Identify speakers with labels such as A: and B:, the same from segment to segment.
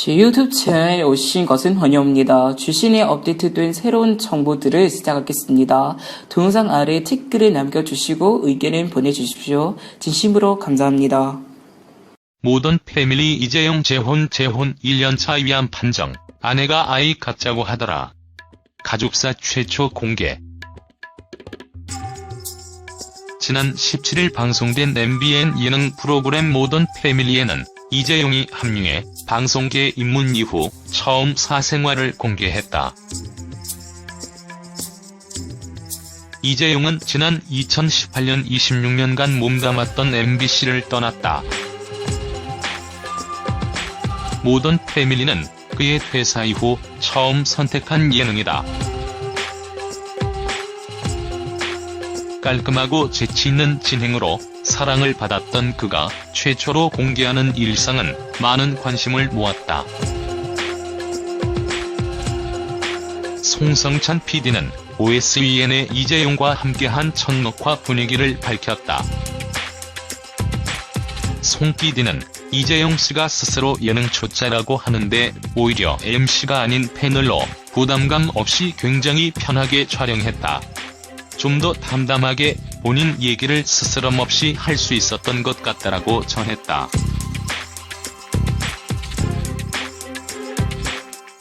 A: 제 유튜브 채널에 오신 것은 환영합니다. 주신에 업데이트된 새로운 정보들을 시작하겠습니다. 동영상 아래 댓글을 남겨주시고 의견을 보내주십시오. 진심으로 감사합니다.
B: 모던 패밀리 이재용 재혼 1년차 위안 판정. 아내가 아이 갖자고 하더라. 가족사 최초 공개. 지난 17일 방송된 MBN 예능 프로그램 모던 패밀리에는 이재용이 합류해 방송계에 입문 이후 처음 사생활을 공개했다. 이재용은 지난 2018년 26년간 몸담았던 MBC를 떠났다. 모던 패밀리는 그의 퇴사 이후 처음 선택한 예능이다. 깔끔하고 재치있는 진행으로 사랑을 받았던 그가 최초로 공개하는 일상은 많은 관심을 모았다. 송성찬 PD는 OSEN의 이재용과 함께한 첫 녹화 분위기를 밝혔다. 송 PD는 이재용 씨가 스스로 예능 초짜라고 하는데 오히려 MC가 아닌 패널로 부담감 없이 굉장히 편하게 촬영했다. 좀 더 담담하게 본인 얘기를 스스럼 없이 할 수 있었던 것 같다라고 전했다.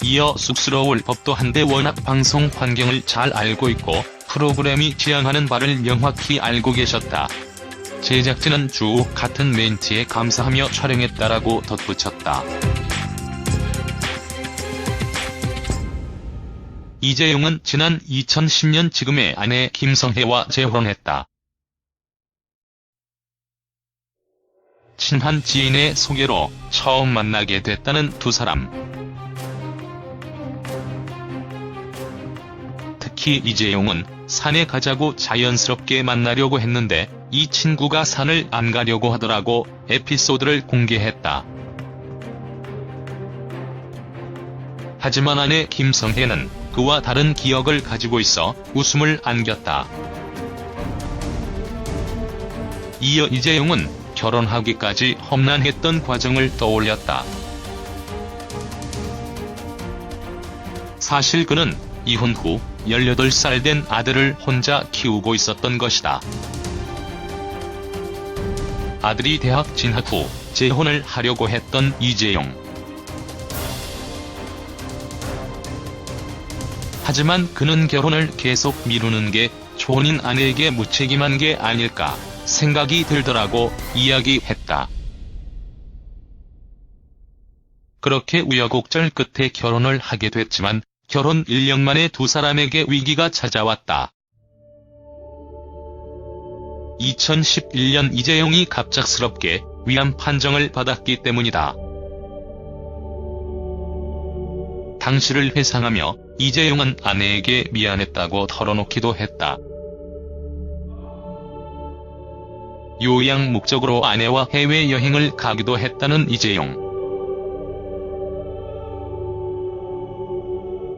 B: 이어 쑥스러울 법도 한데 워낙 방송 환경을 잘 알고 있고 프로그램이 지향하는 바를 명확히 알고 계셨다. 제작진은 주 같은 멘트에 감사하며 촬영했다라고 덧붙였다. 이재용은 지난 2010년 지금의 아내 김성혜와 재혼했다. 친한 지인의 소개로 처음 만나게 됐다는 두 사람. 특히 이재용은 산에 가자고 자연스럽게 만나려고 했는데 이 친구가 산을 안 가려고 하더라고 에피소드를 공개했다. 하지만 아내 김성혜는 그와 다른 기억을 가지고 있어 웃음을 안겼다. 이어 이재용은 결혼하기까지 험난했던 과정을 떠올렸다. 사실 그는 이혼 후 18살 된 아들을 혼자 키우고 있었던 것이다. 아들이 대학 진학 후 재혼을 하려고 했던 이재용. 하지만 그는 결혼을 계속 미루는 게 초혼인 아내에게 무책임한 게 아닐까 생각이 들더라고 이야기했다. 그렇게 우여곡절 끝에 결혼을 하게 됐지만 결혼 1년 만에 두 사람에게 위기가 찾아왔다. 2011년 이재용이 갑작스럽게 위안 판정을 받았기 때문이다. 당시를 회상하며 이재용은 아내에게 미안했다고 털어놓기도 했다. 요양 목적으로 아내와 해외여행을 가기도 했다는 이재용.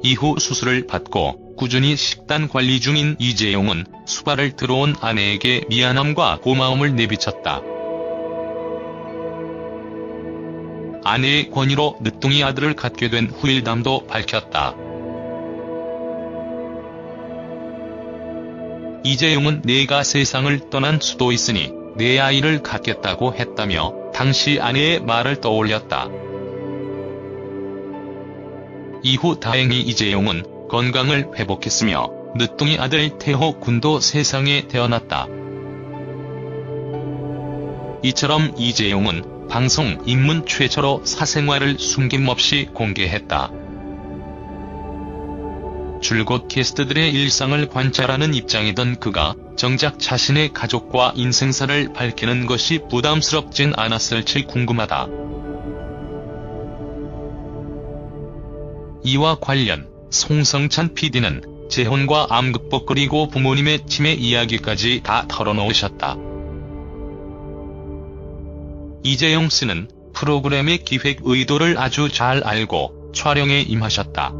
B: 이후 수술을 받고 꾸준히 식단 관리 중인 이재용은 수발을 들어온 아내에게 미안함과 고마움을 내비쳤다. 아내의 권유로 늦둥이 아들을 갖게 된 후일담도 밝혔다. 이재용은 내가 세상을 떠난 수도 있으니 내 아이를 갖겠다고 했다며 당시 아내의 말을 떠올렸다. 이후 다행히 이재용은 건강을 회복했으며 늦둥이 아들 태호 군도 세상에 태어났다. 이처럼 이재용은 방송 입문 최초로 사생활을 숨김없이 공개했다. 줄곧 게스트들의 일상을 관찰하는 입장이던 그가 정작 자신의 가족과 인생사를 밝히는 것이 부담스럽진 않았을지 궁금하다. 이와 관련 송성찬 PD는 재혼과 암 극복 그리고 부모님의 치매 이야기까지 다 털어놓으셨다. 이재용 씨는 프로그램의 기획 의도를 아주 잘 알고 촬영에 임하셨다.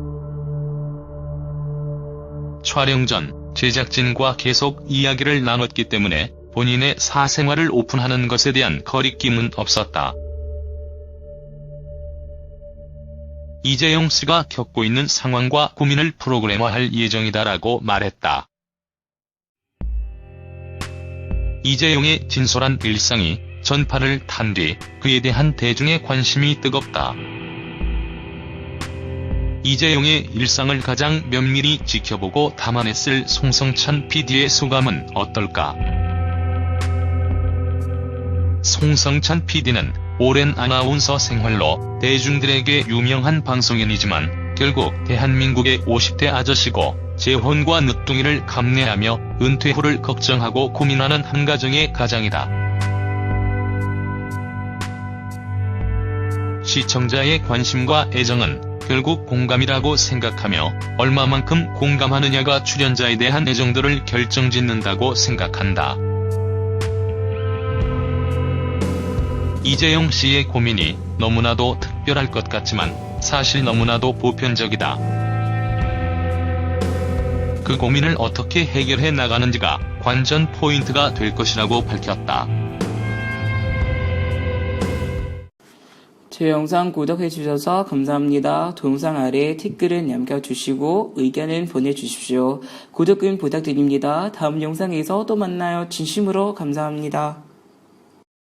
B: 촬영 전 제작진과 계속 이야기를 나눴기 때문에 본인의 사생활을 오픈하는 것에 대한 거리낌은 없었다. 이재용 씨가 겪고 있는 상황과 고민을 프로그래머할 예정이다라고 말했다. 이재용의 진솔한 일상이 전파를 탄 뒤 그에 대한 대중의 관심이 뜨겁다. 이재용의 일상을 가장 면밀히 지켜보고 담아냈을 송성찬 PD의 소감은 어떨까? 송성찬 PD는 오랜 아나운서 생활로 대중들에게 유명한 방송인이지만 결국 대한민국의 50대 아저씨고 재혼과 늦둥이를 감내하며 은퇴 후를 걱정하고 고민하는 한 가정의 가장이다. 시청자의 관심과 애정은 결국 공감이라고 생각하며 얼마만큼 공감하느냐가 출연자에 대한 애정도를 결정짓는다고 생각한다. 이재용 씨의 고민이 너무나도 특별할 것 같지만 사실 너무나도 보편적이다. 그 고민을 어떻게 해결해 나가는지가 관전 포인트가 될 것이라고 밝혔다.
A: 제 영상 구독해주셔서 감사합니다. 동영상 아래에 댓글을 남겨주시고 의견을 보내주십시오. 구독은 부탁드립니다. 다음 영상에서 또 만나요. 진심으로 감사합니다.